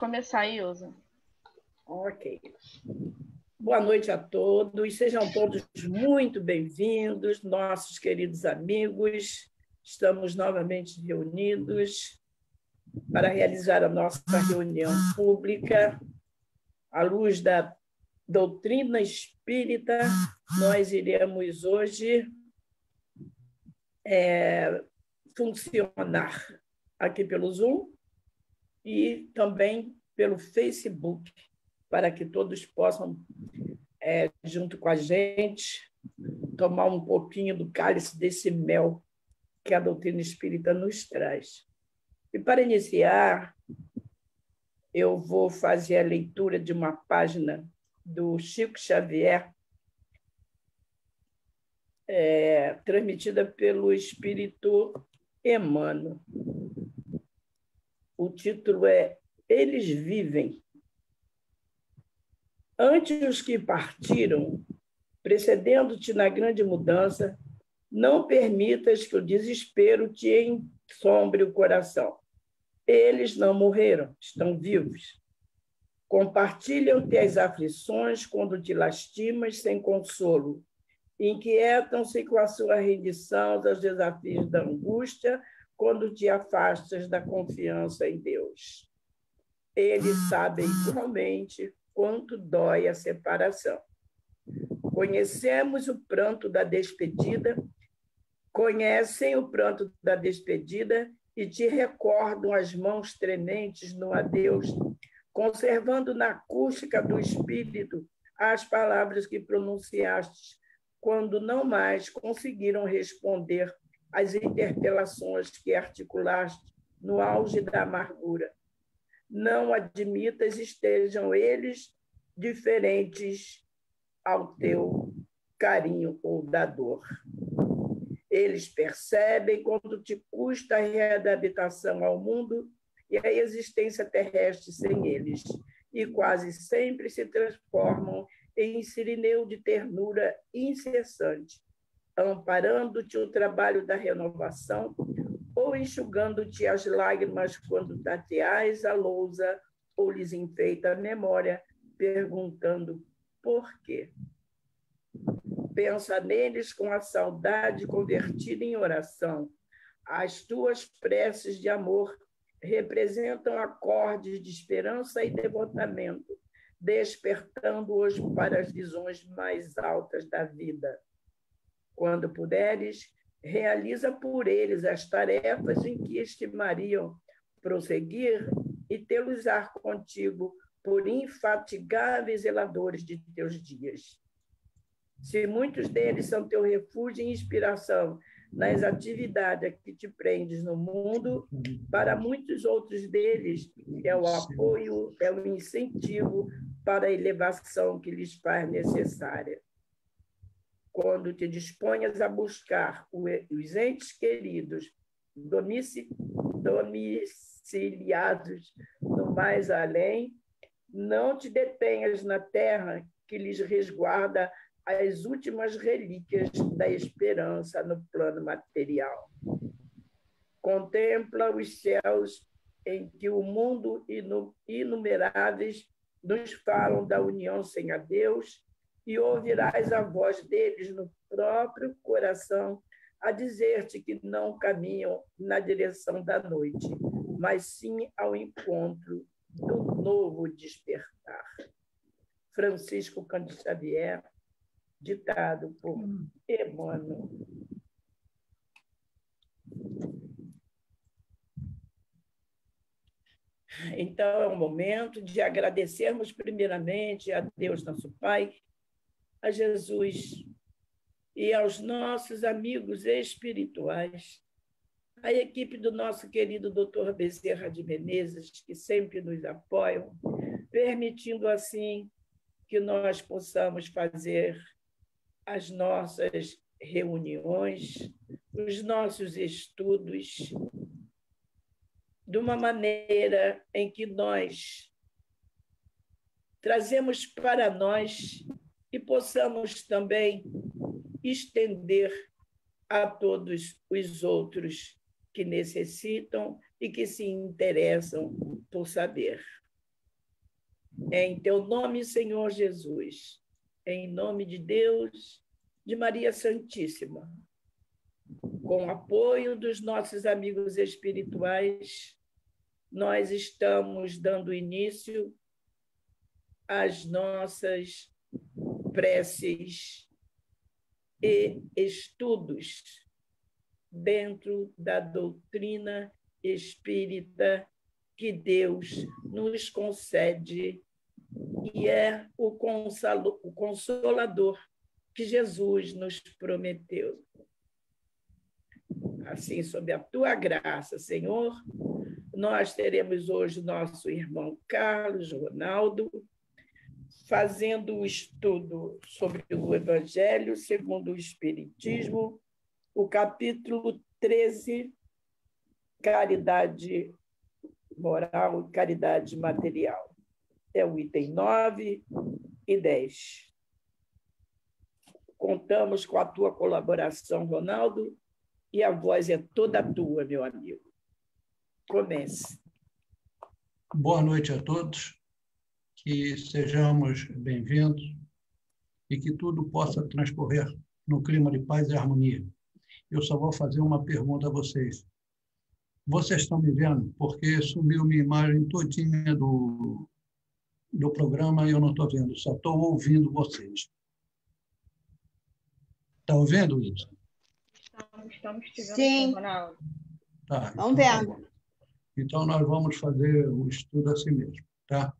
começar, Ilza. Ok. Boa noite a todos, sejam todos muito bem-vindos, nossos queridos amigos. Estamos novamente reunidos para realizar a nossa reunião pública. À luz da doutrina espírita, nós iremos hoje funcionar aqui pelo Zoom e também pelo Facebook, para que todos possam, junto com a gente, tomar um pouquinho do cálice desse mel que a doutrina espírita nos traz. E, para iniciar, eu vou fazer a leitura de uma página do Chico Xavier, transmitida pelo Espírito Emmanuel. O título é Eles Vivem. Antes os que partiram, precedendo-te na grande mudança, não permitas que o desespero te ensombre o coração. Eles não morreram, estão vivos. Compartilham-te as aflições quando te lastimas sem consolo. Inquietam-se com a sua rendição aos desafios da angústia quando te afastas da confiança em Deus. Eles sabem igualmente quanto dói a separação. Conhecem o pranto da despedida e te recordam as mãos trementes no adeus, conservando na acústica do espírito as palavras que pronunciaste quando não mais conseguiram responder às interpelações que articulaste no auge da amargura. Não admitas estejam eles diferentes ao teu carinho ou da dor. Eles percebem quanto te custa a readaptação ao mundo e a existência terrestre sem eles, e quase sempre se transformam em sirineu de ternura incessante, amparando-te o trabalho da renovação ou enxugando-te as lágrimas quando tateais a lousa ou lhes enfeita a memória, perguntando por quê. Pensa neles com a saudade convertida em oração. As tuas preces de amor representam acordes de esperança e devotamento, despertando-os para as visões mais altas da vida. Quando puderes, realiza por eles as tarefas em que estimariam prosseguir e tê-los-á contigo por infatigáveis zeladores de teus dias. Se muitos deles são teu refúgio e inspiração nas atividades a que te prendes no mundo, para muitos outros deles é o apoio, é o incentivo para a elevação que lhes faz necessária. Quando te disponhas a buscar os entes queridos domiciliados no mais além, não te detenhas na terra que lhes resguarda as últimas relíquias da esperança no plano material. Contempla os céus em que o mundo inumeráveis nos falam da união sem a Deus e ouvirás a voz deles no próprio coração a dizer-te que não caminham na direção da noite, mas sim ao encontro do novo despertar. Francisco Cândido Xavier, ditado por Emmanuel. Então, é o momento de agradecermos primeiramente a Deus, nosso Pai, a Jesus e aos nossos amigos espirituais, a equipe do nosso querido Dr. Bezerra de Menezes, que sempre nos apoiam, permitindo assim que nós possamos fazer as nossas reuniões, os nossos estudos, de uma maneira em que nós trazemos para nós e possamos também estender a todos os outros que necessitam e que se interessam por saber. Em teu nome, Senhor Jesus, em nome de Deus, de Maria Santíssima, com o apoio dos nossos amigos espirituais, nós estamos dando início às nossas preces e estudos dentro da doutrina espírita que Deus nos concede e é o consolador que Jesus nos prometeu. Assim, sob a tua graça, Senhor, nós teremos hoje o nosso irmão Carlos Ronaldo fazendo o estudo sobre o Evangelho segundo o Espiritismo, o capítulo 13, caridade moral e caridade material. É o item 9 e 10. Contamos com a tua colaboração, Ronaldo, e a voz é toda tua, meu amigo. Comece. Boa noite a todos, que sejamos bem-vindos e que tudo possa transcorrer no clima de paz e harmonia. Eu só vou fazer uma pergunta a vocês. Vocês estão me vendo? Porque sumiu minha imagem todinha do programa e eu não estou vendo, só estou ouvindo vocês. Está ouvindo, Wilson? Estamos te vendo, sim, Ronaldo. Tá, Vamos então, vendo. tá bom. Então, nós vamos fazer o estudo assim mesmo, tá?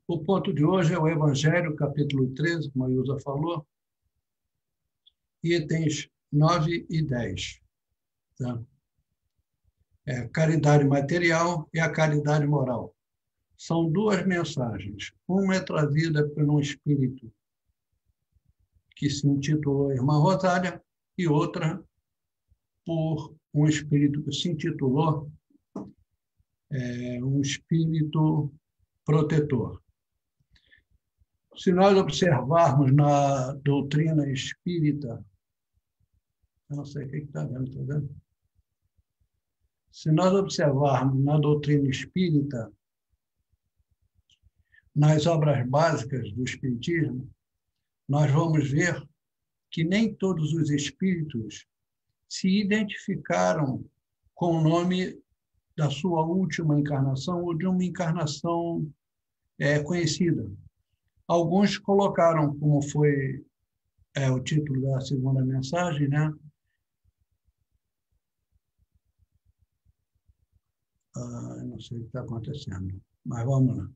O ponto de hoje é o Evangelho, capítulo 13, como a Ilza falou, itens 9 e 10. Tá? Caridade material e a caridade moral. São duas mensagens. Uma é trazida por um espírito que se intitulou Irmã Rosália e outra por um espírito que se intitulou um espírito protetor. Se nós observarmos na doutrina espírita, eu não sei o que está vendo, está vendo? Se nós observarmos na doutrina espírita, nas obras básicas do espiritismo, nós vamos ver que nem todos os espíritos se identificaram com o nome da sua última encarnação ou de uma encarnação conhecida. Alguns colocaram, como foi o título da segunda mensagem, né? Não sei o que está acontecendo, mas vamos lá.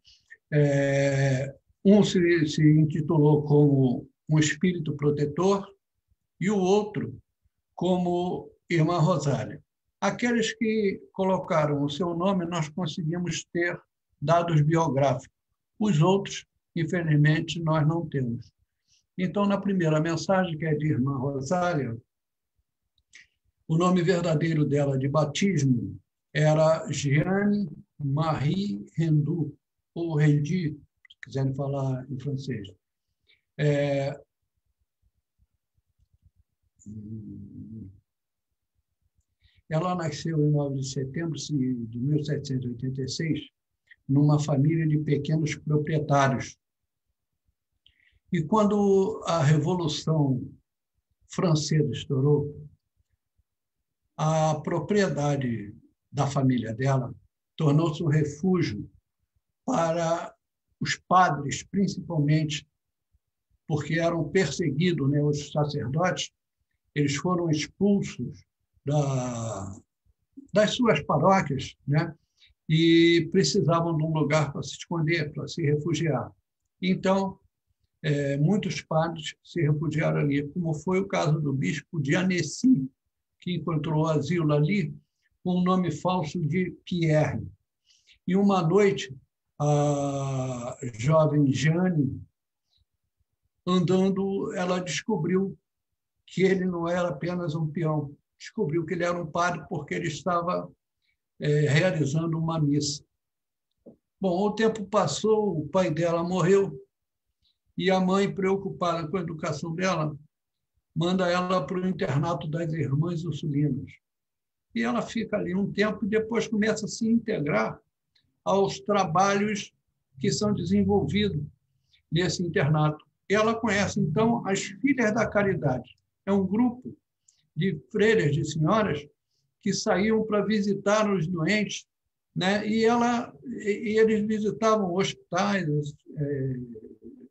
Um se intitulou como um espírito protetor e o outro como Irmã Rosália. Aqueles que colocaram o seu nome, nós conseguimos ter dados biográficos. Os outros, infelizmente, nós não temos. Então, na primeira mensagem, que é de Irmã Rosália, o nome verdadeiro dela de batismo era Jeanne Marie Rendu, ou Rendi, se quiserem falar em francês. Ela nasceu em 9 de setembro de 1786, numa família de pequenos proprietários. E quando a Revolução Francesa estourou, a propriedade da família dela tornou-se um refúgio para os padres, principalmente, porque eram perseguidos, né? Os sacerdotes, eles foram expulsos das suas paróquias, né? E precisavam de um lugar para se esconder, para se refugiar. Então, muitos padres se refugiaram ali, como foi o caso do bispo de Annecy, que encontrou asilo ali com o nome falso de Pierre. E uma noite, a jovem Jeanne, andando, ela descobriu que ele não era apenas um peão. Descobriu que ele era um padre porque ele estava realizando uma missa. Bom, o tempo passou, o pai dela morreu, e a mãe, preocupada com a educação dela, manda ela para o internato das Irmãs Ursulinas. E ela fica ali um tempo e depois começa a se integrar aos trabalhos que são desenvolvidos nesse internato. Ela conhece, então, as Filhas da Caridade. É um grupo de freiras, de senhoras, que saíam para visitar os doentes, né? E eles visitavam hospitais,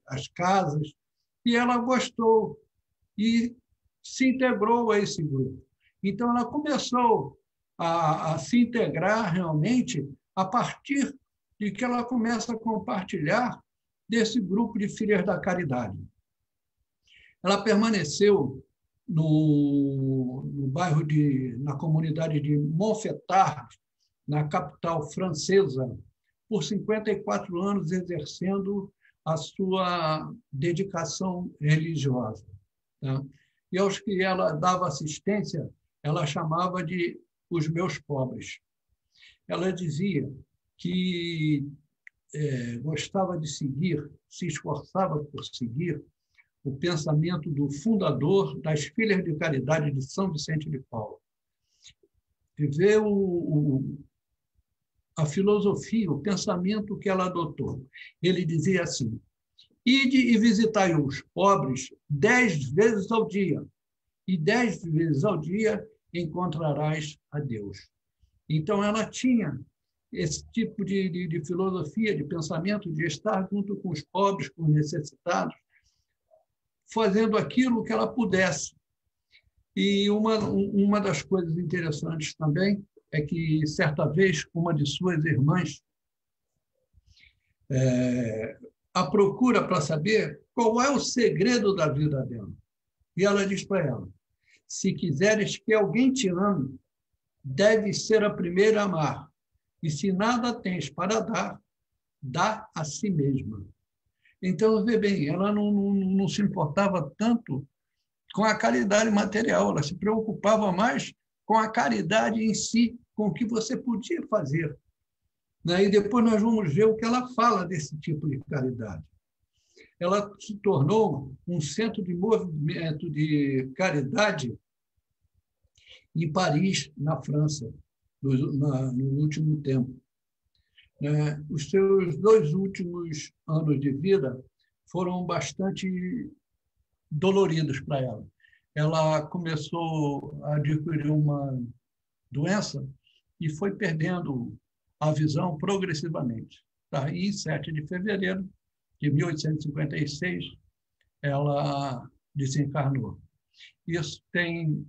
as casas, e ela gostou e se integrou a esse grupo. Então, ela começou a se integrar realmente a partir de que ela começa a compartilhar desse grupo de Filhas da Caridade. Ela permaneceu no bairro na comunidade de Montfetard, na capital francesa, por 54 anos, exercendo a sua dedicação religiosa. Tá? E aos que ela dava assistência, ela chamava de os meus pobres. Ela dizia que gostava de seguir, se esforçava por seguir o pensamento do fundador das Filhas de Caridade de São Vicente de Paulo. Ver a filosofia, o pensamento que ela adotou. Ele dizia assim: ide e visitai os pobres 10 vezes ao dia, e 10 vezes ao dia encontrarás a Deus. Então, ela tinha esse tipo de filosofia, de pensamento, de estar junto com os pobres, com os necessitados, fazendo aquilo que ela pudesse. E uma das coisas interessantes também é que, certa vez, uma de suas irmãs a procura para saber qual é o segredo da vida dela. E ela diz para ela: se quiseres que alguém te ame, deves ser a primeira a amar. E se nada tens para dar, dá a si mesma. Então, vê bem, ela não se importava tanto com a caridade material, ela se preocupava mais com a caridade em si, com o que você podia fazer. E depois nós vamos ver o que ela fala desse tipo de caridade. Ela se tornou um centro de movimento de caridade em Paris, na França, no último tempo. Os seus 2 últimos anos de vida foram bastante doloridos para ela. Ela começou a adquirir uma doença e foi perdendo a visão progressivamente. Tá? E em 7 de fevereiro de 1856, ela desencarnou. Isso tem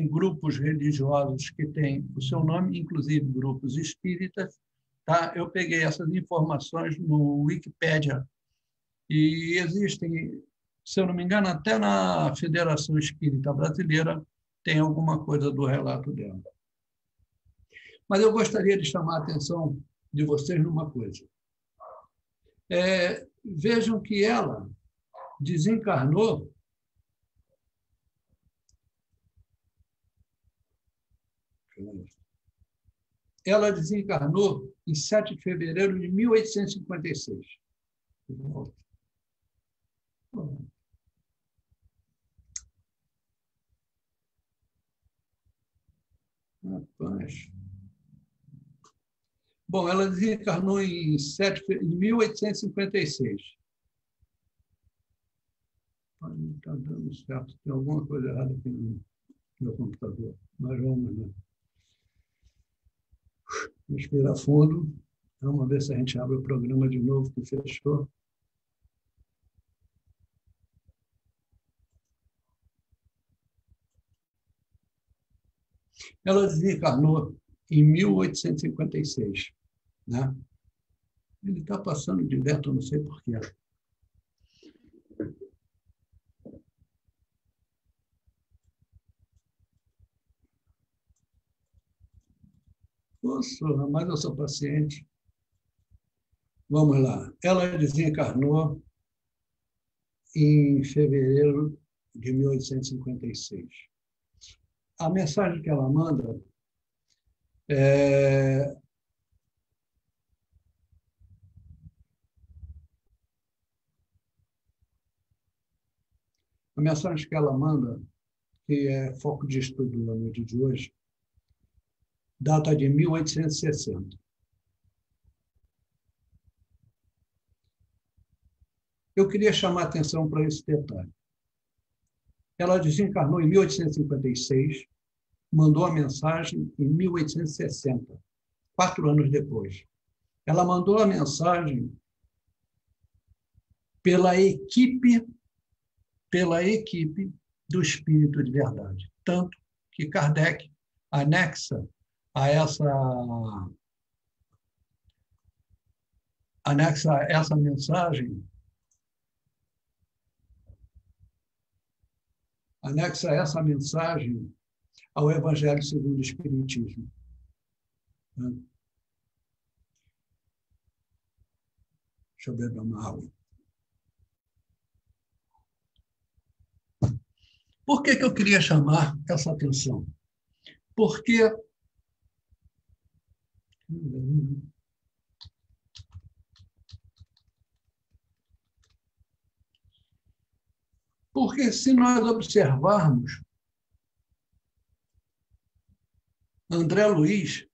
grupos religiosos que têm o seu nome, inclusive grupos espíritas. Tá? Eu peguei essas informações no Wikipédia e existem, se eu não me engano, até na Federação Espírita Brasileira tem alguma coisa do relato dela. Mas eu gostaria de chamar a atenção de vocês numa coisa. Vejam que ela desencarnou em 7 de fevereiro de 1856. Rapaz. Bom, ela desencarnou em 1856. Não está dando certo, tem alguma coisa errada aqui no meu computador. Mas vamos lá. Respirar fundo. Vamos ver se a gente abre o programa de novo que fechou. Ela desencarnou em 1856. Né? Ele está passando direto, eu não sei porquê. Poxa, mas eu sou paciente. Vamos lá. Ela desencarnou em fevereiro de 1856. A mensagem que ela manda a mensagem que ela manda, que é foco de estudo na noite de hoje, data de 1860. eu queria chamar a atenção para esse detalhe. Ela desencarnou em 1856, mandou a mensagem em 1860, 4 anos depois. Ela mandou a mensagem pela equipe do Espírito de Verdade. Tanto que Kardec anexa a essa mensagem, ao Evangelho segundo o Espiritismo. Deixa eu beber uma água. Por que eu queria chamar essa atenção? Porque se nós observarmos André Luiz,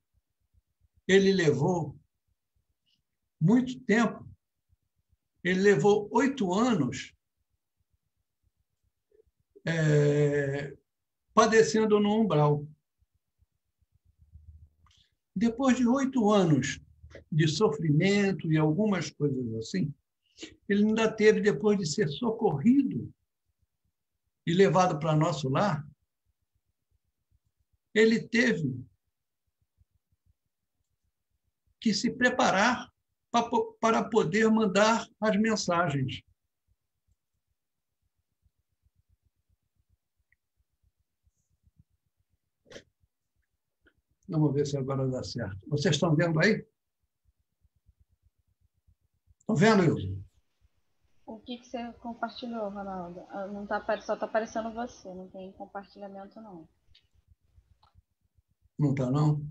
ele levou muito tempo, ele levou 8 anos padecendo no umbral. Depois de 8 anos de sofrimento e algumas coisas assim, ele ainda teve, depois de ser socorrido e levado para nosso lar, ele teve que se preparar para poder mandar as mensagens. Vamos ver se agora dá certo. Vocês estão vendo aí? Estão vendo, Ilza? O que você compartilhou, Ronaldo? Não tá, só está aparecendo você, não tem compartilhamento, não. Não está, não?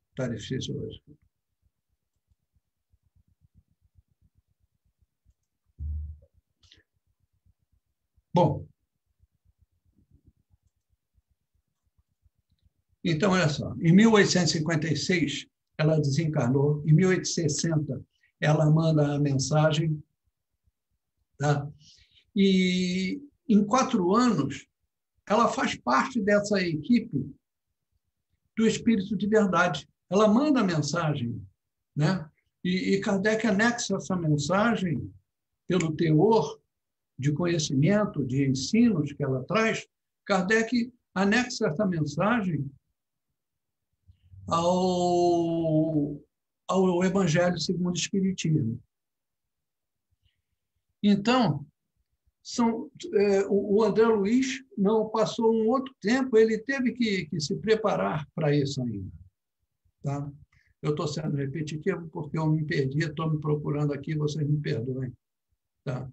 Está difícil hoje. Bom, então, olha só, em 1856, ela desencarnou, em 1860, ela manda a mensagem, tá? E em 4 anos, ela faz parte dessa equipe do Espírito de Verdade. Ela manda a mensagem, né? E Kardec anexa essa mensagem pelo teor de conhecimento, de ensinos que ela traz. Kardec anexa essa mensagem ao Evangelho segundo o Espiritismo. Então, o André Luiz não passou um outro tempo, ele teve que se preparar para isso ainda. Tá? Eu estou sendo repetitivo porque eu me perdi, estou me procurando aqui, vocês me perdoem. Tá?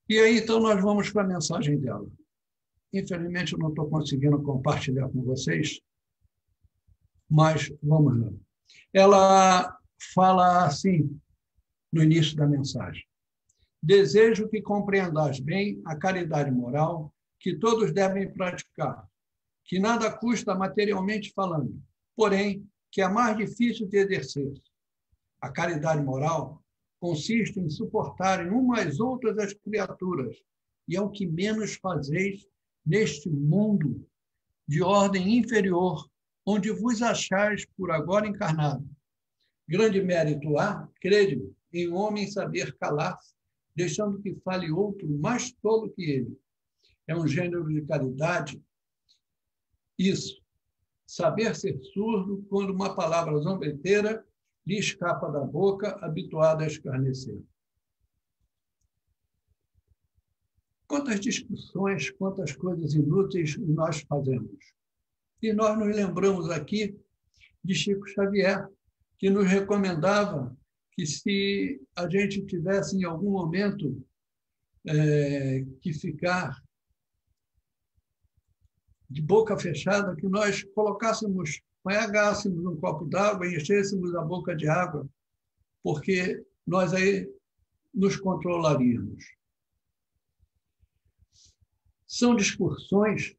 E aí, então, nós vamos para a mensagem dela. Infelizmente, eu não estou conseguindo compartilhar com vocês, mas vamos lá. Ela fala assim, no início da mensagem: desejo que compreendais bem a caridade moral que todos devem praticar, que nada custa materialmente falando, porém, que é mais difícil de exercer. A caridade moral consiste em suportarem umas outras as criaturas, e é o que menos fazeis neste mundo de ordem inferior, onde vos achais por agora encarnado. Grande mérito há, crede-me, em homem saber calar-se, deixando que fale outro mais tolo que ele. É um gênero de caridade isso, saber ser surdo quando uma palavra zombeteira lhe escapa da boca, habituado a escarnecer. Quantas discussões, quantas coisas inúteis nós fazemos. E nós nos lembramos aqui de Chico Xavier, que nos recomendava que, se a gente tivesse em algum momento que ficar de boca fechada, que nós colocássemos, apagássemos um copo d'água e enchêssemos a boca de água, porque nós aí nos controlaríamos. São discussões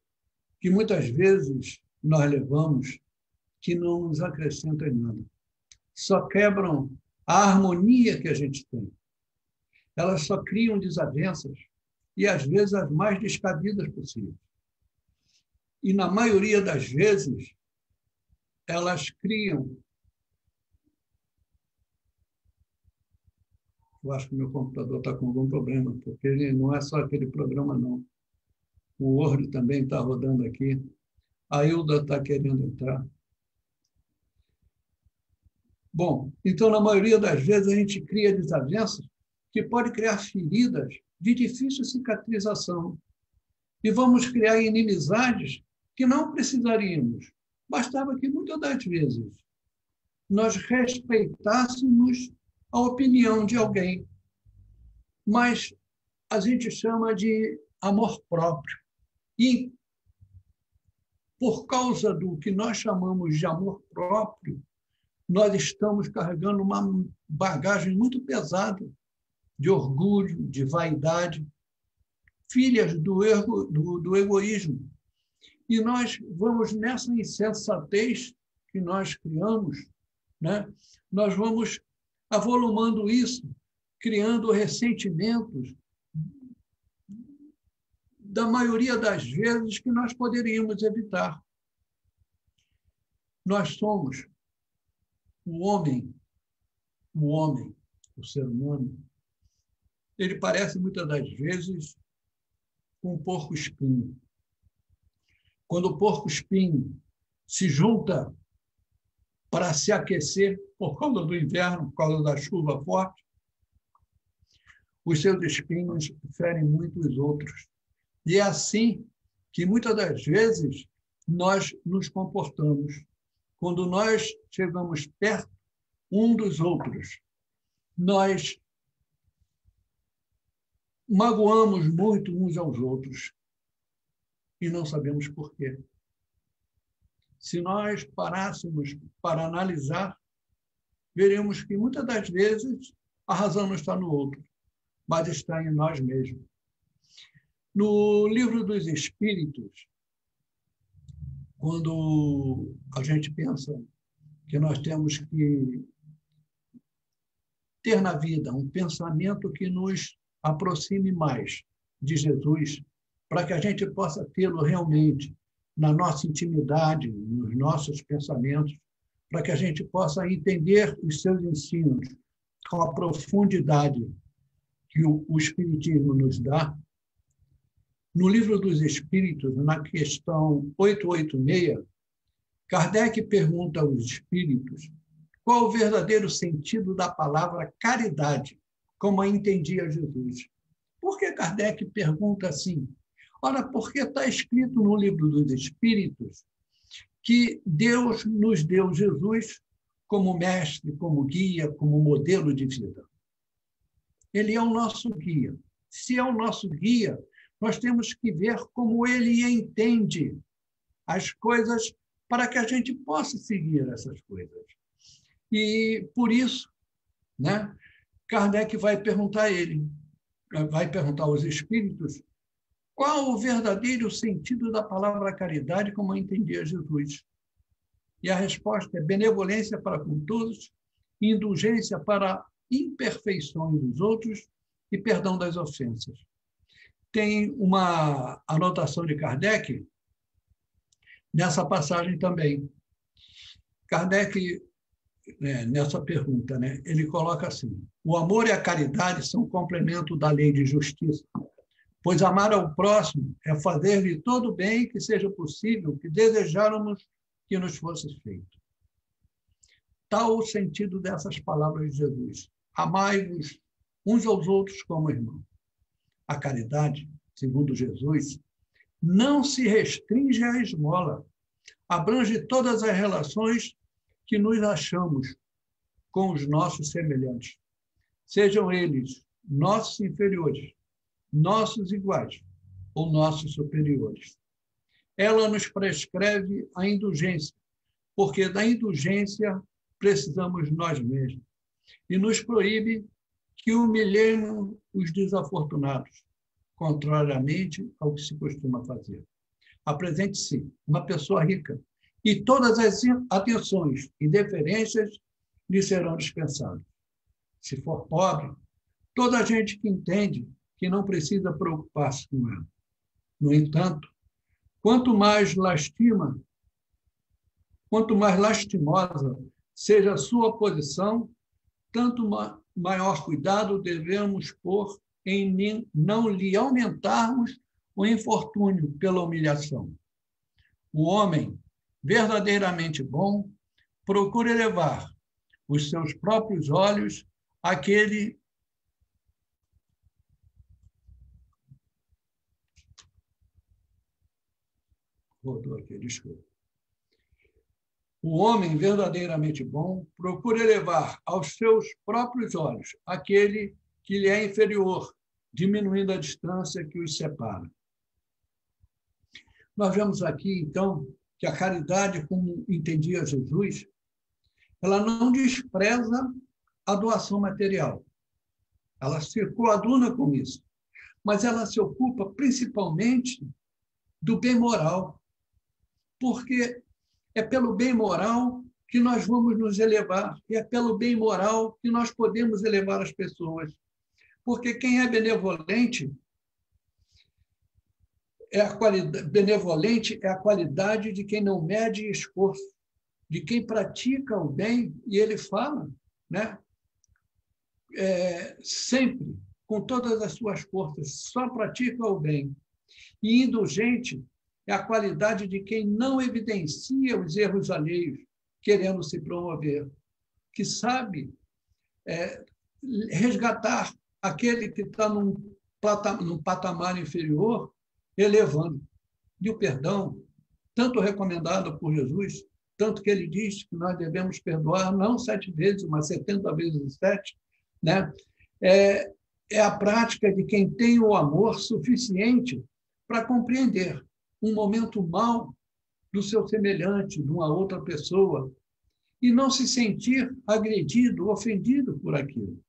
que muitas vezes nós levamos, que não nos acrescentam em nada. Só quebram a harmonia que a gente tem. Elas só criam desavenças, e às vezes as mais descabidas possíveis. E na maioria das vezes, elas criam... Eu acho que o meu computador está com algum problema, porque ele não é só aquele programa, não. O Word também está rodando aqui. A Hilda está querendo entrar. Bom, então, na maioria das vezes, a gente cria desavenças que podem criar feridas de difícil cicatrização. E vamos criar inimizades que não precisaríamos. Bastava que, muitas das vezes, nós respeitássemos a opinião de alguém. Mas a gente chama de amor próprio. E, por causa do que nós chamamos de amor próprio, nós estamos carregando uma bagagem muito pesada de orgulho, de vaidade, filhas do egoísmo. E nós vamos, nessa insensatez que nós criamos, né? Nós vamos avolumando isso, criando ressentimentos, da maioria das vezes que nós poderíamos evitar. Nós somos o homem, o ser humano, ele parece muitas das vezes com um porco-espinho. Quando o porco-espinho se junta para se aquecer por causa do inverno, por causa da chuva forte, os seus espinhos ferem muito os outros. E é assim que, muitas das vezes, nós nos comportamos. Quando nós chegamos perto um dos outros, nós magoamos muito uns aos outros e não sabemos por quê. Se nós parássemos para analisar, veremos que, muitas das vezes, a razão não está no outro, mas está em nós mesmos. No Livro dos Espíritos, quando a gente pensa que nós temos que ter na vida um pensamento que nos aproxime mais de Jesus, para que a gente possa tê-lo realmente na nossa intimidade, nos nossos pensamentos, para que a gente possa entender os seus ensinos com a profundidade que o Espiritismo nos dá. No Livro dos Espíritos, na questão 886, Kardec pergunta aos espíritos qual o verdadeiro sentido da palavra caridade, como a entendia Jesus. Por que Kardec pergunta assim? Ora, porque está escrito no Livro dos Espíritos que Deus nos deu Jesus como mestre, como guia, como modelo de vida. Ele é o nosso guia. Se é o nosso guia, nós temos que ver como ele entende as coisas para que a gente possa seguir essas coisas. E, por isso, né, Kardec vai perguntar aos espíritos qual o verdadeiro sentido da palavra caridade, como entendia Jesus. E a resposta é benevolência para com todos, indulgência para imperfeições dos outros e perdão das ofensas. Tem uma anotação de Kardec nessa passagem também. Kardec, nessa pergunta, ele coloca assim: o amor e a caridade são complemento da lei de justiça, pois amar ao próximo é fazer-lhe todo o bem que seja possível, que desejáramos que nos fosse feito. Tal o sentido dessas palavras de Jesus: amai-vos uns aos outros como irmãos. A caridade, segundo Jesus, não se restringe à esmola, abrange todas as relações que nos achamos com os nossos semelhantes, sejam eles nossos inferiores, nossos iguais ou nossos superiores. Ela nos prescreve a indulgência, porque da indulgência precisamos nós mesmos, e nos proíbe que humilhemos os desafortunados, contrariamente ao que se costuma fazer. Apresente-se uma pessoa rica e todas as atenções e deferências lhe serão dispensadas. Se for pobre, toda a gente que entende que não precisa preocupar-se com ela. No entanto, quanto mais lastimosa seja a sua posição, tanto maior cuidado devemos pôr em não lhe aumentarmos o infortúnio pela humilhação. O homem verdadeiramente bom procura elevar os seus próprios olhos àquele O homem verdadeiramente bom procura elevar aos seus próprios olhos aquele que lhe é inferior, diminuindo a distância que os separa. Nós vemos aqui, então, que a caridade, como entendia Jesus, ela não despreza a doação material. Ela se coaduna com isso. Mas ela se ocupa principalmente do bem moral. Porque é pelo bem moral que nós vamos nos elevar. E é pelo bem moral que nós podemos elevar as pessoas. Porque quem é benevolente benevolente é a qualidade de quem não mede esforço, de quem pratica o bem, e ele fala, né? Sempre, com todas as suas forças, só pratica o bem. E indulgente é a qualidade de quem não evidencia os erros alheios, querendo se promover, que sabe resgatar aquele que está num patamar inferior, elevando. E o perdão, tanto recomendado por Jesus, tanto que ele diz que nós devemos perdoar não 7 vezes, mas 70 vezes 7, né? É a prática de quem tem o amor suficiente para compreender um momento mau do seu semelhante, de uma outra pessoa, e não se sentir agredido, ofendido por aquilo.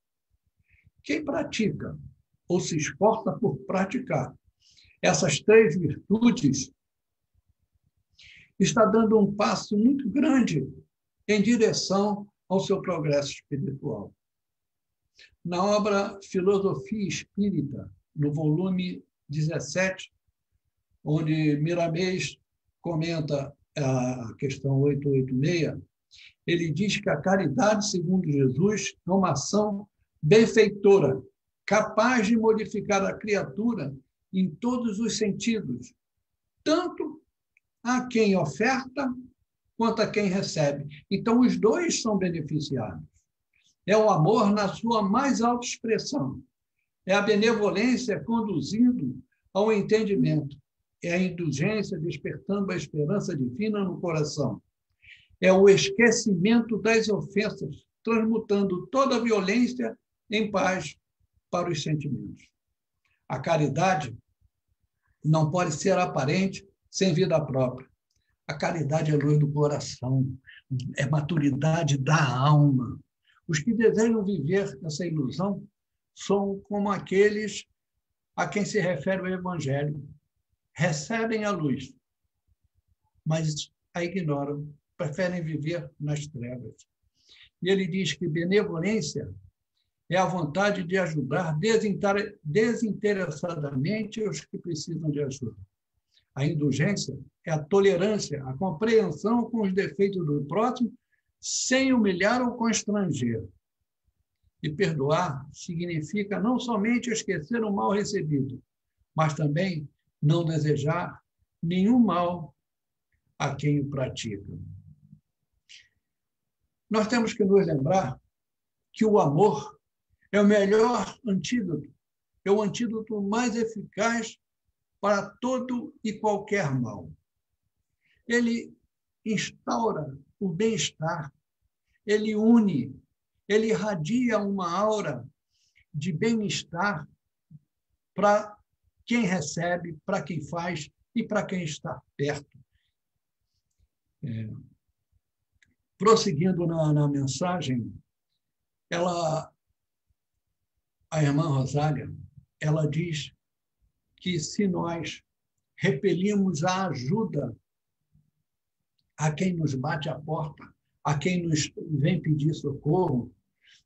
Quem pratica ou se esforça por praticar essas 3 virtudes está dando um passo muito grande em direção ao seu progresso espiritual. Na obra Filosofia Espírita, no volume 17, onde Miramês comenta a questão 886, ele diz que a caridade, segundo Jesus, é uma ação benfeitora, capaz de modificar a criatura em todos os sentidos, tanto a quem oferta quanto a quem recebe. Então, os dois são beneficiados. É o amor na sua mais alta expressão. É a benevolência conduzindo ao entendimento. É a indulgência despertando a esperança divina no coração. É o esquecimento das ofensas, transmutando toda a violência em paz para os sentimentos. A caridade não pode ser aparente sem vida própria. A caridade é luz do coração, é maturidade da alma. Os que desejam viver essa ilusão são como aqueles a quem se refere o Evangelho. Recebem a luz, mas a ignoram, preferem viver nas trevas. E ele diz que benevolência é a vontade de ajudar desinteressadamente os que precisam de ajuda. A indulgência é a tolerância, a compreensão com os defeitos do próximo, sem humilhar ou constranger. E perdoar significa não somente esquecer o mal recebido, mas também não desejar nenhum mal a quem o pratica. Nós temos que nos lembrar que o amor é o melhor antídoto, é o antídoto mais eficaz para todo e qualquer mal. Ele instaura o bem-estar, ele une, ele irradia uma aura de bem-estar para quem recebe, para quem faz e para quem está perto. Prosseguindo na mensagem, a irmã Rosália, ela diz que se nós repelimos a ajuda a quem nos bate a porta, a quem nos vem pedir socorro.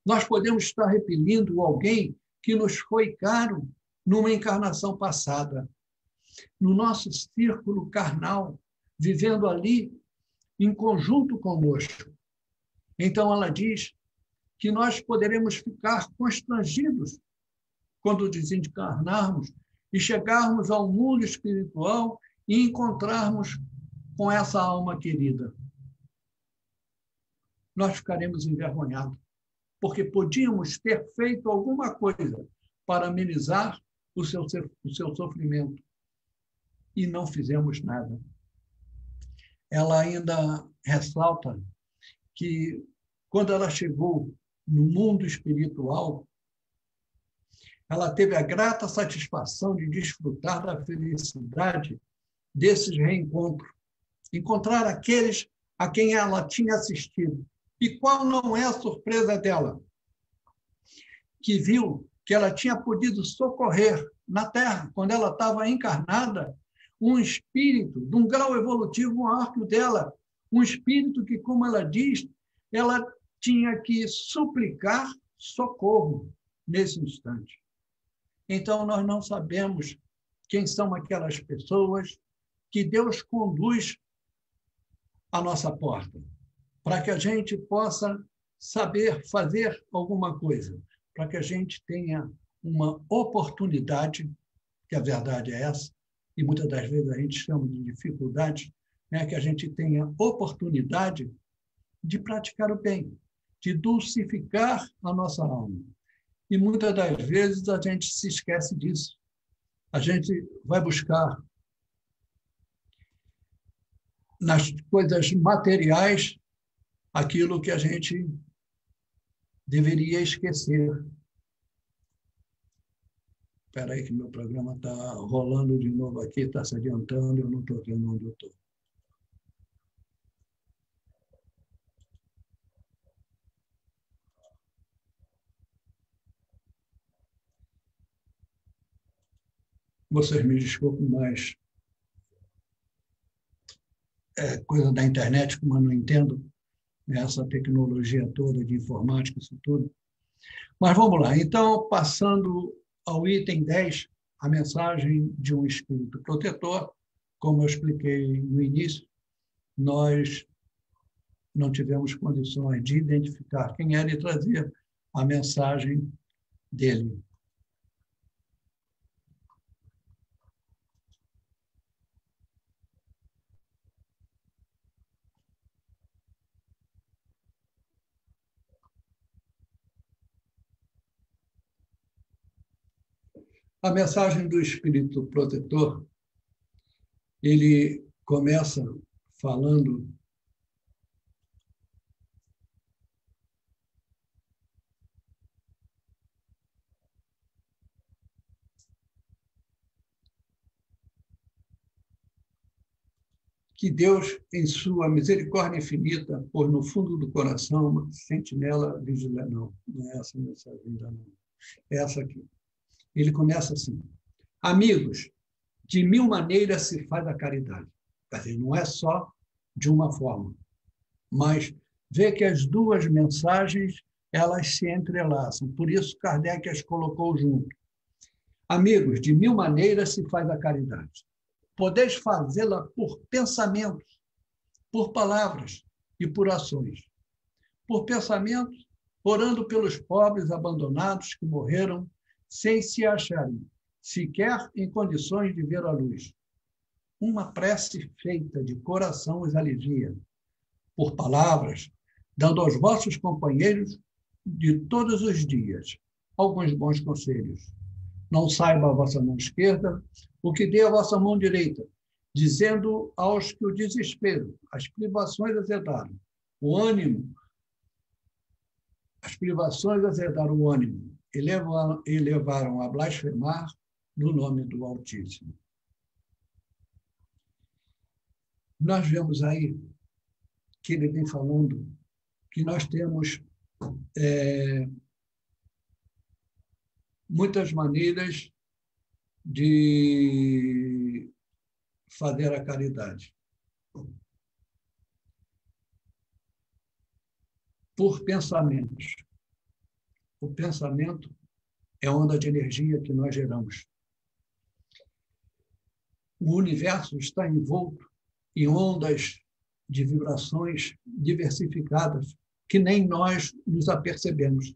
Nós podemos estar repelindo alguém que nos foi caro numa encarnação passada, no nosso círculo carnal, vivendo ali em conjunto conosco. Então, ela diz que nós poderemos ficar constrangidos quando desencarnarmos e chegarmos ao mundo espiritual e encontrarmos com essa alma querida. Nós ficaremos envergonhados, porque podíamos ter feito alguma coisa para amenizar o seu sofrimento e não fizemos nada. Ela ainda ressalta que, quando ela chegou no mundo espiritual, ela teve a grata satisfação de desfrutar da felicidade desses reencontros, encontrar aqueles a quem ela tinha assistido. E qual não é a surpresa dela? Que viu que ela tinha podido socorrer na Terra, quando ela estava encarnada, um espírito de um grau evolutivo maior que o dela, um espírito que, como ela diz, ela tinha que suplicar socorro nesse instante. Então, nós não sabemos quem são aquelas pessoas que Deus conduz à nossa porta, para que a gente possa saber fazer alguma coisa, para que a gente tenha uma oportunidade, que a verdade é essa, e muitas das vezes a gente chama de dificuldade, né? Que a gente tenha oportunidade de praticar o bem, de dulcificar a nossa alma. E muitas das vezes a gente se esquece disso. A gente vai buscar nas coisas materiais aquilo que a gente deveria esquecer. Espera aí que meu programa está rolando de novo aqui, está se adiantando, eu não estou vendo onde eu estou. Vocês me desculpem, mas é coisa da internet, como eu não entendo, essa tecnologia toda de informática, isso tudo. Mas vamos lá. Então, passando ao item 10, a mensagem de um espírito protetor, como eu expliquei no início, nós não tivemos condições de identificar quem era e trazer a mensagem dele. A mensagem do espírito protetor, ele começa falando que Deus, em sua misericórdia infinita, pôs no fundo do coração uma sentinela vigilante. Não é essa mensagem ainda não. É essa aqui. Ele começa assim: amigos, de 1000 maneiras se faz a caridade. Quer dizer, não é só de uma forma, mas vê que as duas mensagens elas se entrelaçam. Por isso, Kardec as colocou junto. Amigos, de 1000 maneiras se faz a caridade. Podeis fazê-la por pensamentos, por palavras e por ações. Por pensamentos, orando pelos pobres abandonados que morreram sem se acharem sequer em condições de ver a luz. Uma prece feita de coração os alivia. Por palavras, dando aos vossos companheiros de todos os dias alguns bons conselhos. Não saiba a vossa mão esquerda o que dê a vossa mão direita, dizendo aos que o desespero, as privações azedaram o ânimo, as privações azedaram o ânimo e levaram a blasfemar no nome do Altíssimo. Nós vemos aí que ele vem falando que nós temos muitas maneiras de fazer a caridade. por pensamentos. O pensamento é a onda de energia que nós geramos. O universo está envolto em ondas de vibrações diversificadas que nem nós nos apercebemos.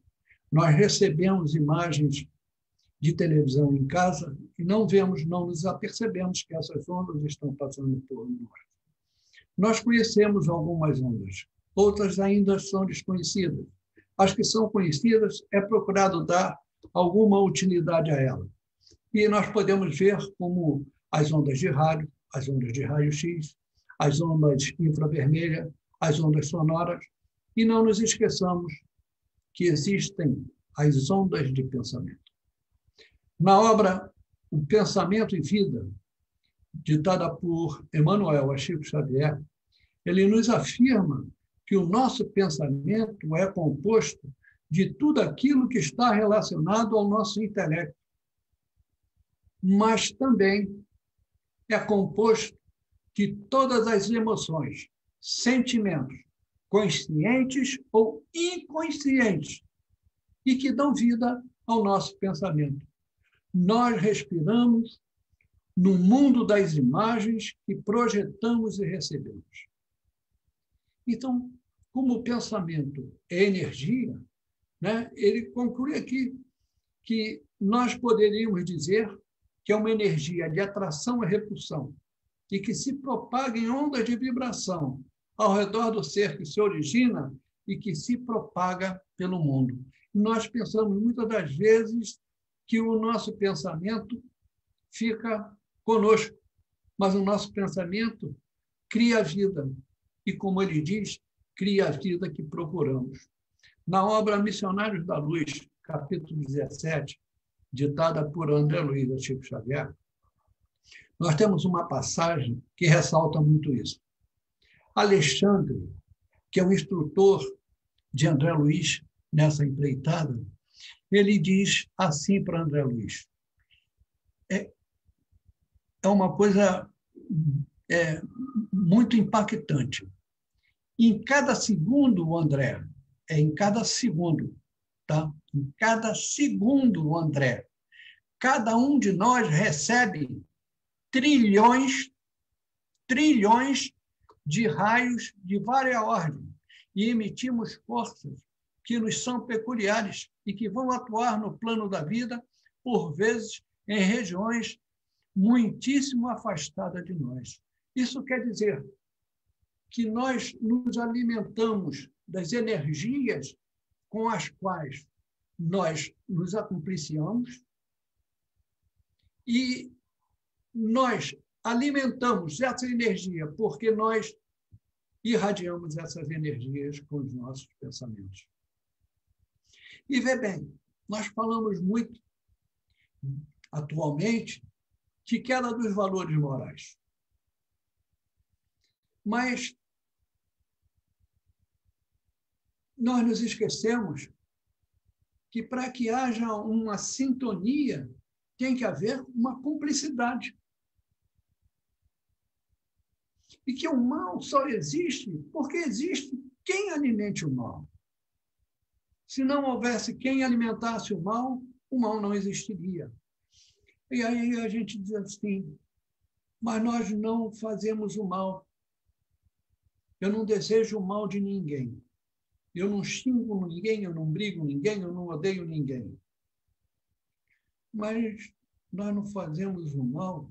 Nós recebemos imagens de televisão em casa e não vemos, não nos apercebemos que essas ondas estão passando por nós. Nós conhecemos algumas ondas, outras ainda são desconhecidas. As que são conhecidas é procurado dar alguma utilidade a elas. E nós podemos ver como as ondas de rádio, as ondas de raio-x, as ondas infravermelhas, as ondas sonoras, e não nos esqueçamos que existem as ondas de pensamento. Na obra O Pensamento e Vida, ditada por Emmanuel Chico Xavier, ele nos afirma que o nosso pensamento é composto de tudo aquilo que está relacionado ao nosso intelecto, mas também é composto de todas as emoções, sentimentos, conscientes ou inconscientes, e que dão vida ao nosso pensamento. Nós respiramos no mundo das imagens que projetamos e recebemos. Então, como o pensamento é energia, né, ele conclui aqui que nós poderíamos dizer que é uma energia de atração e repulsão, e que se propaga em ondas de vibração ao redor do ser que se origina e que se propaga pelo mundo. Nós pensamos muitas das vezes que o nosso pensamento fica conosco, mas o nosso pensamento cria a vida, e como ele diz, cria a vida que procuramos. Na obra Missionários da Luz, capítulo 17, ditada por André Luiz Chico Xavier, nós temos uma passagem que ressalta muito isso. Alexandre, que é o instrutor de André Luiz nessa empreitada, ele diz assim para André Luiz: é uma coisa muito impactante. Em cada segundo, André, em cada segundo, tá? Em cada segundo, André, cada um de nós recebe trilhões de raios de várias ordens e emitimos forças que nos são peculiares e que vão atuar no plano da vida, por vezes, em regiões muitíssimo afastadas de nós. Isso quer dizer que nós nos alimentamos das energias com as quais nós nos acompliciamos e nós alimentamos essa energia porque nós irradiamos essas energias com os nossos pensamentos. E vê bem, nós falamos muito, atualmente, de queda dos valores morais. Mas nós nos esquecemos que para que haja uma sintonia, tem que haver uma cumplicidade. E que o mal só existe porque existe quem alimente o mal. Se não houvesse quem alimentasse o mal não existiria. E aí a gente diz assim, mas nós não fazemos o mal. Eu não desejo o mal de ninguém. Eu não xingo ninguém, eu não brigo ninguém, eu não odeio ninguém. Mas nós não fazemos o mal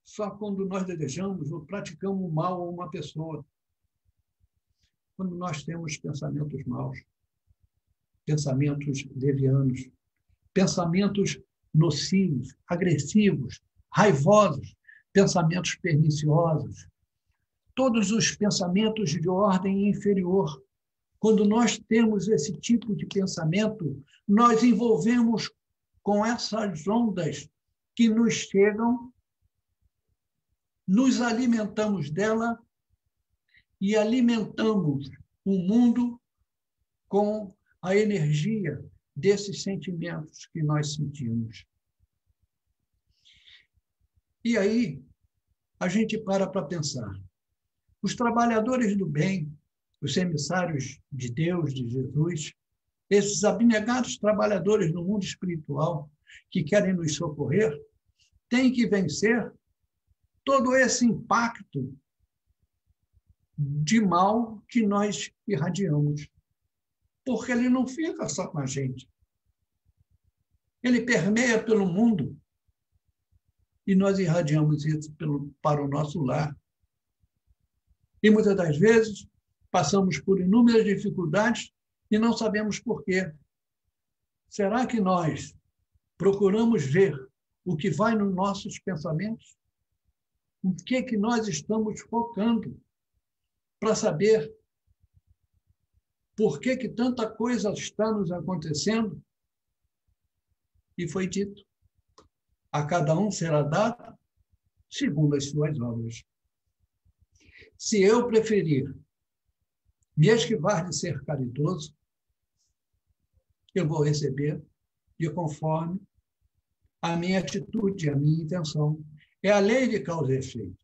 só quando nós desejamos ou praticamos o mal a uma pessoa. Quando nós temos pensamentos maus, pensamentos levianos, pensamentos nocivos, agressivos, raivosos, pensamentos perniciosos, todos os pensamentos de ordem inferior. Quando nós temos esse tipo de pensamento, nós envolvemos com essas ondas que nos chegam, nos alimentamos dela e alimentamos o mundo com a energia desses sentimentos que nós sentimos. E aí, a gente para pensar. Os trabalhadores do bem, os emissários de Deus, de Jesus, esses abnegados trabalhadores no mundo espiritual que querem nos socorrer, têm que vencer todo esse impacto de mal que nós irradiamos. Porque ele não fica só com a gente. Ele permeia pelo mundo e nós irradiamos isso para o nosso lar. E muitas das vezes passamos por inúmeras dificuldades e não sabemos por quê. Será que nós procuramos ver o que vai nos nossos pensamentos? O que nós estamos focando para saber por que tanta coisa está nos acontecendo? E foi dito, a cada um será dado segundo as suas obras. Se eu preferir me esquivar de ser caridoso, eu vou receber de conforme a minha atitude, a minha intenção. É a lei de causa e efeito.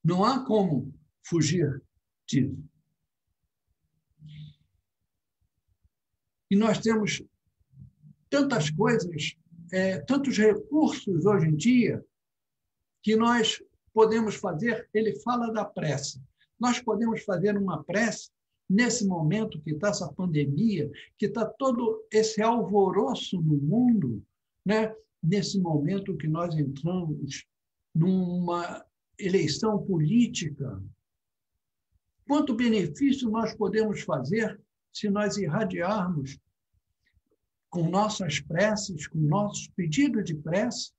Não há como fugir disso. E nós temos tantas coisas, tantos recursos hoje em dia, que nós podemos fazer. Ele fala da prece. Nós podemos fazer uma prece nesse momento que está essa pandemia, que está todo esse alvoroço no mundo, né? Nesse momento que nós entramos numa eleição política. Quanto benefício nós podemos fazer se nós irradiarmos com nossas preces, com nossos pedidos de prece,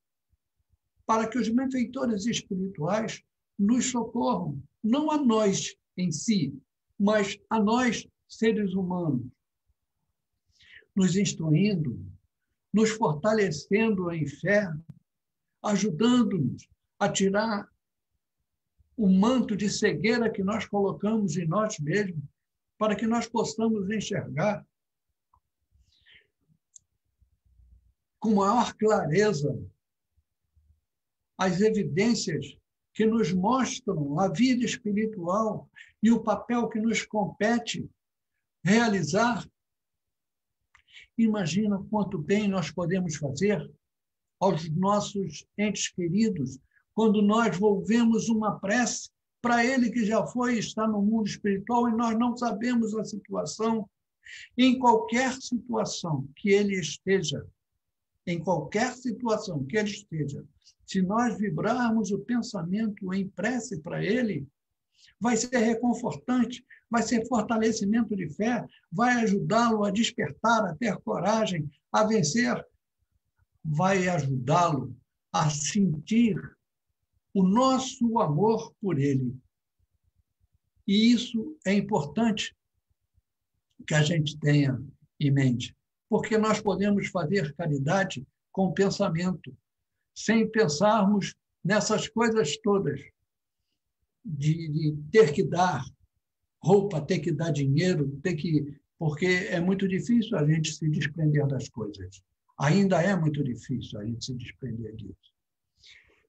para que os benfeitores espirituais nos socorram, não a nós em si, mas a nós, seres humanos, nos instruindo, nos fortalecendo em fé, ajudando-nos a tirar o manto de cegueira que nós colocamos em nós mesmos, para que nós possamos enxergar com maior clareza as evidências que nos mostram a vida espiritual e o papel que nos compete realizar. Imagina quanto bem nós podemos fazer aos nossos entes queridos quando nós volvemos uma prece para ele que já foi e está no mundo espiritual e nós não sabemos a situação. Em qualquer situação que ele esteja, se nós vibrarmos o pensamento em prece para ele, vai ser reconfortante, vai ser fortalecimento de fé, vai ajudá-lo a despertar, a ter coragem, a vencer, vai ajudá-lo a sentir o nosso amor por ele. E isso é importante que a gente tenha em mente, porque nós podemos fazer caridade com pensamento, sem pensarmos nessas coisas todas, de ter que dar roupa, ter que dar dinheiro, porque é muito difícil a gente se desprender das coisas. Ainda é muito difícil a gente se desprender disso.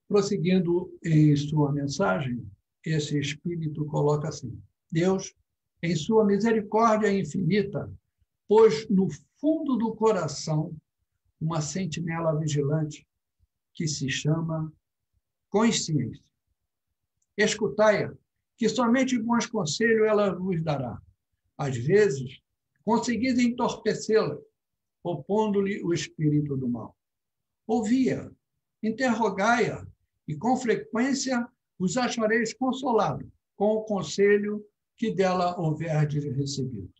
Prosseguindo em sua mensagem, esse Espírito coloca assim: Deus, em sua misericórdia infinita, pôs no fundo do coração uma sentinela vigilante que se chama consciência. Escutai-a, que somente bons conselhos ela vos dará. Às vezes, conseguis entorpecê-la, opondo-lhe o espírito do mal. Ouvi-a, interrogai-a, e com frequência os achareis consolados com o conselho que dela houverdes recebido.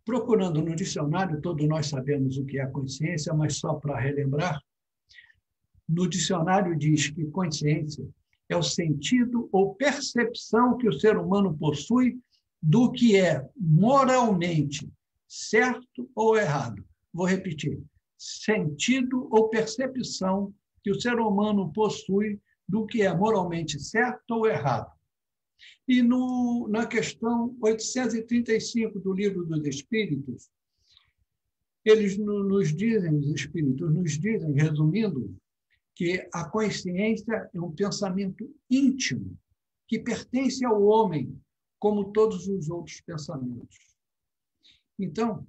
Procurando no dicionário, todos nós sabemos o que é a consciência, mas só para relembrar, no dicionário diz que consciência é o sentido ou percepção que o ser humano possui do que é moralmente certo ou errado. Vou repetir. Sentido ou percepção que o ser humano possui do que é moralmente certo ou errado. E na questão 835 do Livro dos Espíritos, eles nos dizem, os espíritos nos dizem, resumindo, que a consciência é um pensamento íntimo que pertence ao homem, como todos os outros pensamentos. Então,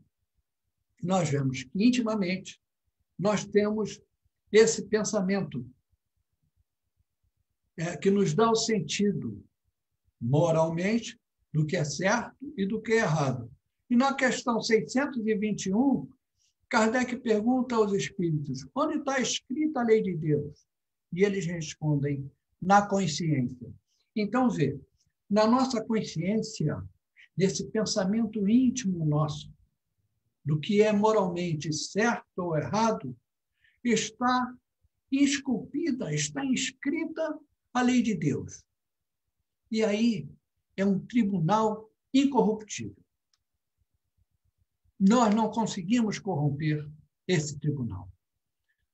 nós vemos que, intimamente, nós temos esse pensamento que nos dá o sentido, moralmente, do que é certo e do que é errado. E na questão 621, Kardec pergunta aos espíritos, onde está escrita a lei de Deus? E eles respondem, na consciência. Então, vê, na nossa consciência, nesse pensamento íntimo nosso, do que é moralmente certo ou errado, está esculpida, está inscrita a lei de Deus. E aí é um tribunal incorruptível. Nós não conseguimos corromper esse tribunal.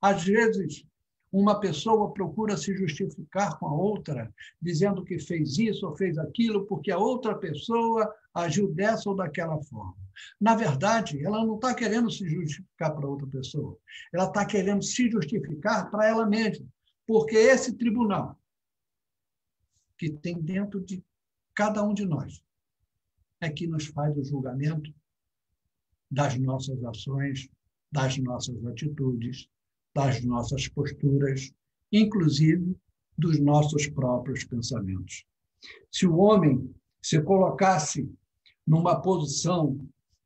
Às vezes, uma pessoa procura se justificar com a outra, dizendo que fez isso ou fez aquilo, porque a outra pessoa agiu dessa ou daquela forma. Na verdade, ela não está querendo se justificar para outra pessoa. Ela está querendo se justificar para ela mesma, porque esse tribunal que tem dentro de cada um de nós é que nos faz o julgamento das nossas ações, das nossas atitudes, das nossas posturas, inclusive dos nossos próprios pensamentos. Se o homem se colocasse numa posição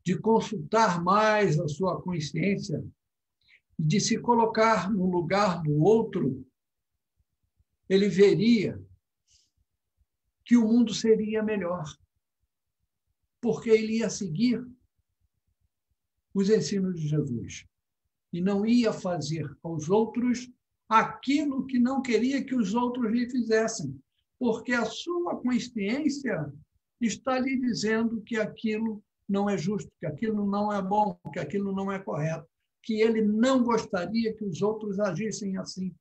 de consultar mais a sua consciência, de se colocar no lugar do outro, ele veria que o mundo seria melhor, porque ele ia seguir os ensinos de Jesus e não ia fazer aos outros aquilo que não queria que os outros lhe fizessem, porque a sua consciência está lhe dizendo que aquilo não é justo, que aquilo não é bom, que aquilo não é correto, que ele não gostaria que os outros agissem assim.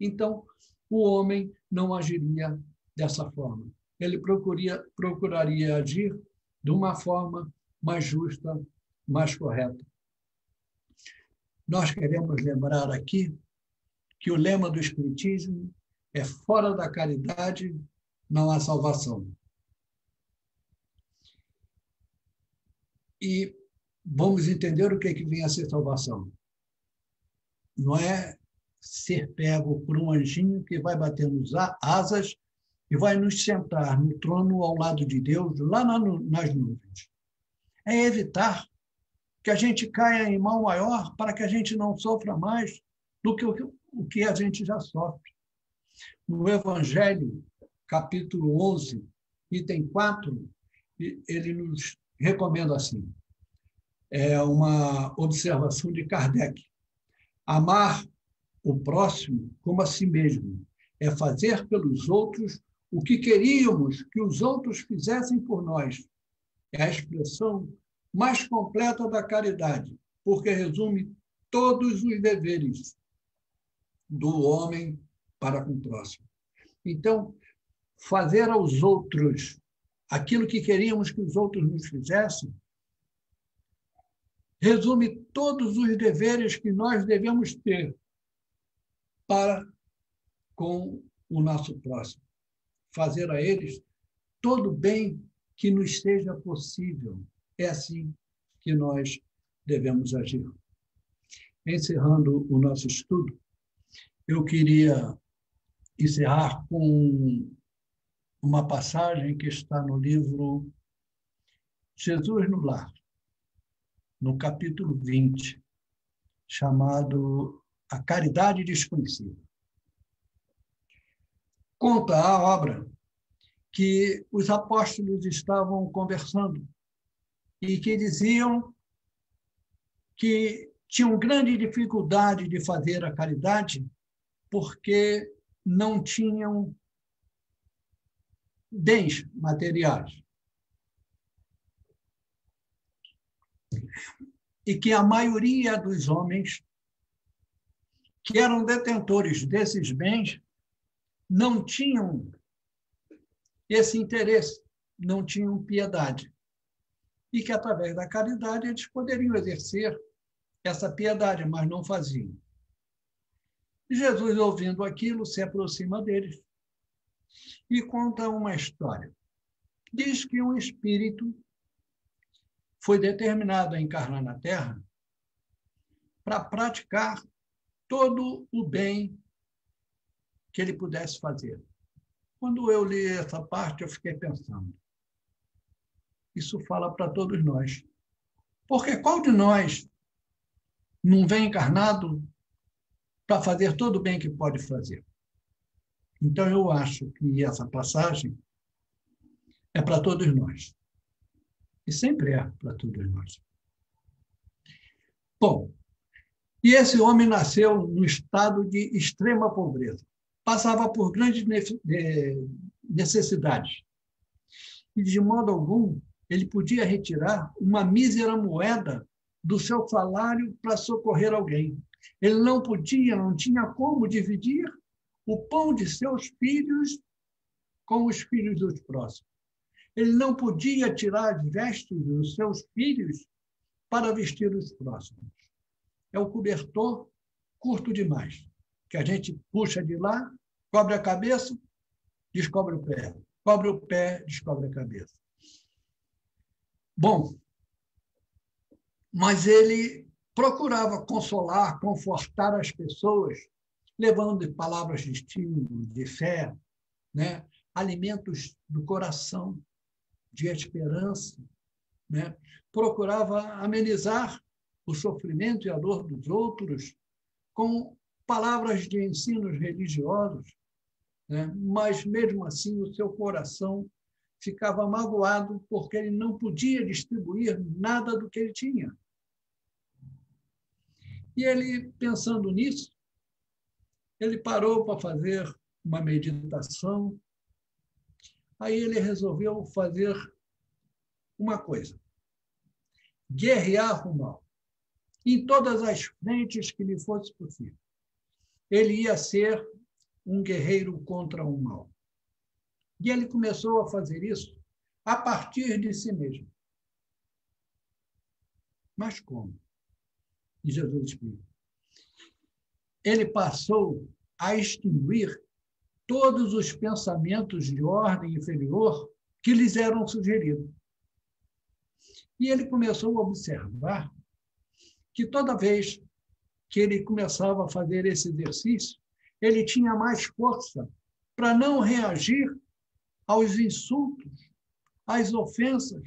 Então, o homem não agiria dessa forma. Ele procuraria agir de uma forma mais justa, mais correta. Nós queremos lembrar aqui que o lema do Espiritismo é fora da caridade não há salvação. E vamos entender o que vem a ser salvação. Não é ser pego por um anjinho que vai bater nos asas e vai nos sentar no trono ao lado de Deus, lá nas nuvens. É evitar que a gente caia em mal maior para que a gente não sofra mais do que o que a gente já sofre. No Evangelho, capítulo 11, item 4, ele nos recomenda assim, é uma observação de Kardec. Amar o próximo como a si mesmo é fazer pelos outros o que queríamos que os outros fizessem por nós. É a expressão mais completa da caridade, porque resume todos os deveres do homem para com o próximo. Então, fazer aos outros aquilo que queríamos que os outros nos fizessem resume todos os deveres que nós devemos ter para com o nosso próximo. Fazer a eles todo o bem que nos seja possível. É assim que nós devemos agir. Encerrando o nosso estudo, eu queria encerrar com uma passagem que está no livro Jesus no Lar, no capítulo 20, chamado A Caridade Desconhecida. Conta a obra que os apóstolos estavam conversando e que diziam que tinham grande dificuldade de fazer a caridade porque não tinham bens materiais. E que a maioria dos homens que eram detentores desses bens não tinham esse interesse, não tinham piedade. E que, através da caridade, eles poderiam exercer essa piedade, mas não faziam. Jesus, ouvindo aquilo, se aproxima deles e conta uma história. Diz que um espírito foi determinado a encarnar na Terra para praticar todo o bem que ele pudesse fazer. Quando eu li essa parte, eu fiquei pensando, isso fala para todos nós. Porque qual de nós não vem encarnado para fazer todo o bem que pode fazer? Então, eu acho que essa passagem é para todos nós. E sempre é para todos nós. Bom, e esse homem nasceu no estado de extrema pobreza. Passava por grandes necessidades. E, de modo algum, ele podia retirar uma mísera moeda do seu salário para socorrer alguém. Ele não podia, não tinha como dividir o pão de seus filhos com os filhos dos próximos. Ele não podia tirar as vestes dos seus filhos para vestir os próximos. É o cobertor curto demais, que a gente puxa de lá, cobre a cabeça, descobre o pé. Cobre o pé, descobre a cabeça. Bom, mas ele procurava consolar, confortar as pessoas, levando palavras de estímulo, de fé, né? Alimentos do coração, de esperança, né? Procurava amenizar o sofrimento e a dor dos outros com palavras de ensinos religiosos, né? Mas, mesmo assim, o seu coração ficava magoado porque ele não podia distribuir nada do que ele tinha. E ele, pensando nisso, ele parou para fazer uma meditação. Aí ele resolveu fazer uma coisa: guerrear o mal, em todas as frentes que lhe fosse possível. Ele ia ser um guerreiro contra o mal. E ele começou a fazer isso a partir de si mesmo. Mas como? E Jesus explica. Ele passou a extinguir todos os pensamentos de ordem inferior que lhes eram sugeridos. E ele começou a observar que toda vez que ele começava a fazer esse exercício, ele tinha mais força para não reagir aos insultos, às ofensas,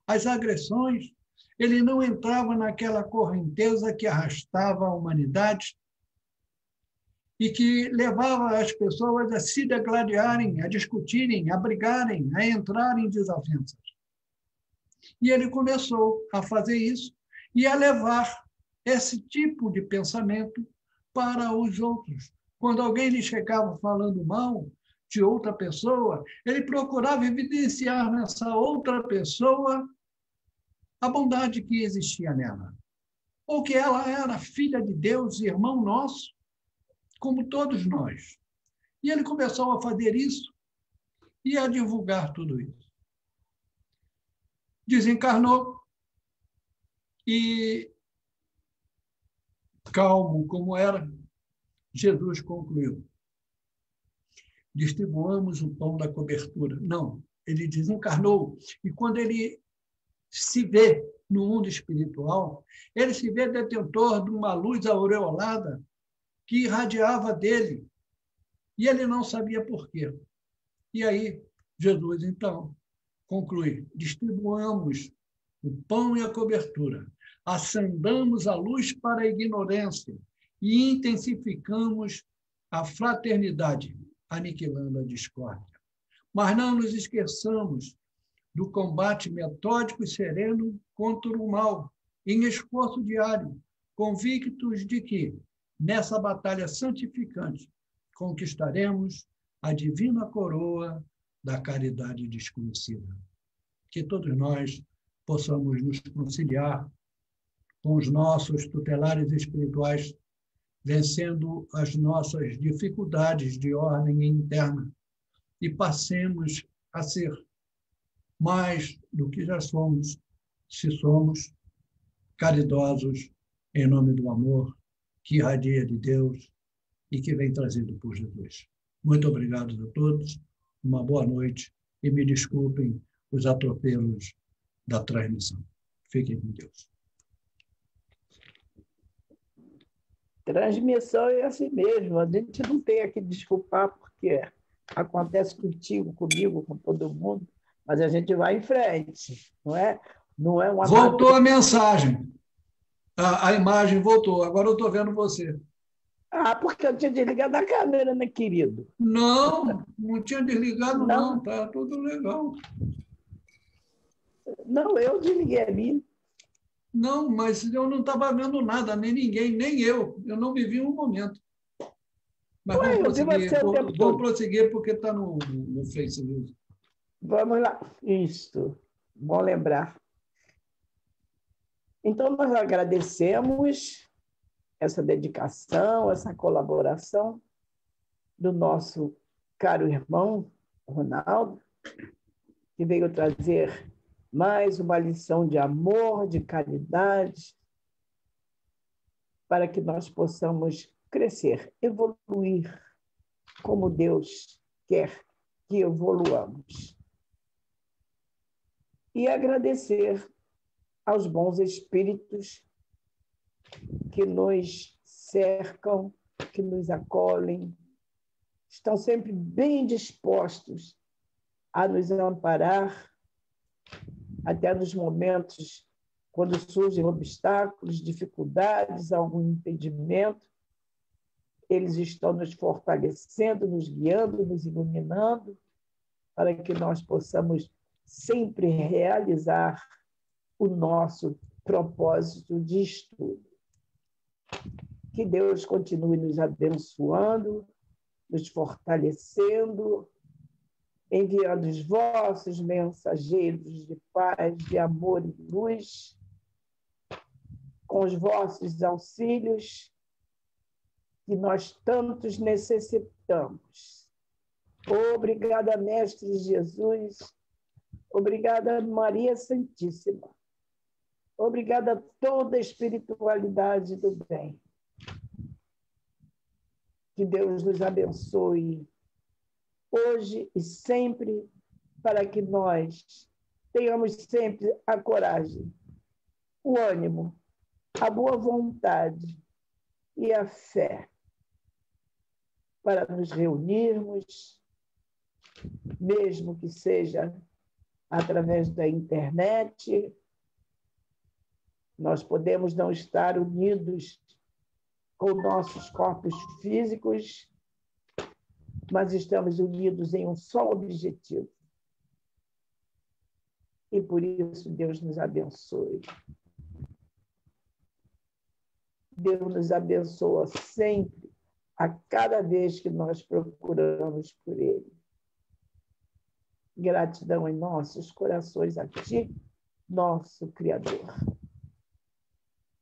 às agressões. Ele não entrava naquela correnteza que arrastava a humanidade e que levava as pessoas a se degladiarem, a discutirem, a brigarem, a entrarem em desavenças. E ele começou a fazer isso e a levar esse tipo de pensamento para os outros. Quando alguém lhe chegava falando mal de outra pessoa, ele procurava evidenciar nessa outra pessoa a bondade que existia nela. Ou que ela era filha de Deus, irmão nosso, como todos nós. E ele começou a fazer isso e a divulgar tudo isso. Desencarnou e, calmo como era, Jesus concluiu: distribuamos o pão da cobertura. Não, ele desencarnou. E quando ele se vê no mundo espiritual, ele se vê detentor de uma luz aureolada que irradiava dele. E ele não sabia por quê. E aí, Jesus, então, conclui: distribuamos o pão e a cobertura, acendamos a luz para a ignorância e intensificamos a fraternidade, aniquilando a discórdia. Mas não nos esqueçamos do combate metódico e sereno contra o mal, em esforço diário, convictos de que, nessa batalha santificante, conquistaremos a divina coroa da caridade desconhecida. Que todos nós possamos nos conciliar com os nossos tutelares espirituais, vencendo as nossas dificuldades de ordem interna e passemos a ser mais do que já somos, se somos caridosos em nome do amor que irradia de Deus e que vem trazido por Jesus. Muito obrigado a todos, uma boa noite e me desculpem os atropelos da transmissão. Fiquem com Deus. Transmissão é assim mesmo, a gente não tem a que desculpar, porque acontece contigo, comigo, com todo mundo, mas a gente vai em frente, não é? Não é uma Voltou a mensagem. A imagem voltou. Agora eu estou vendo você. Ah, porque eu tinha desligado a câmera, né, querido? Não, não tinha desligado, Não. não. Tá tudo legal. Não, eu desliguei a minha. Não, mas eu não estava vendo nada, nem ninguém, nem eu. Eu não vivi um momento. Mas Ué, eu vi você o tempo vamos todo. prosseguir porque está no Facebook. Vamos lá. Isso. Bom lembrar. Então, nós agradecemos essa dedicação, essa colaboração do nosso caro irmão Ronaldo, que veio trazer mais uma lição de amor, de caridade, para que nós possamos crescer, evoluir como Deus quer que evoluamos. E agradecer aos bons espíritos que nos cercam, que nos acolhem, estão sempre bem dispostos a nos amparar, até nos momentos quando surgem obstáculos, dificuldades, algum impedimento. Eles estão nos fortalecendo, nos guiando, nos iluminando, para que nós possamos sempre realizar o nosso propósito de estudo. Que Deus continue nos abençoando, nos fortalecendo, enviando os vossos mensageiros de paz, de amor e luz, com os vossos auxílios, que nós tantos necessitamos. Obrigada, Mestre Jesus. Obrigada, Maria Santíssima. Obrigada a toda a espiritualidade do bem. Que Deus nos abençoe hoje e sempre, para que nós tenhamos sempre a coragem, o ânimo, a boa vontade e a fé para nos reunirmos, mesmo que seja através da internet. Nós podemos não estar unidos com nossos corpos físicos, mas estamos unidos em um só objetivo. E por isso Deus nos abençoe. Deus nos abençoa sempre, a cada vez que nós procuramos por Ele. Gratidão em nossos corações a Ti, nosso Criador.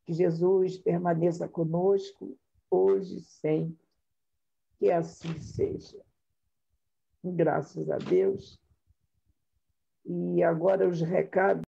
Que Jesus permaneça conosco, hoje e sempre. Que assim seja. Graças a Deus. E agora os recados.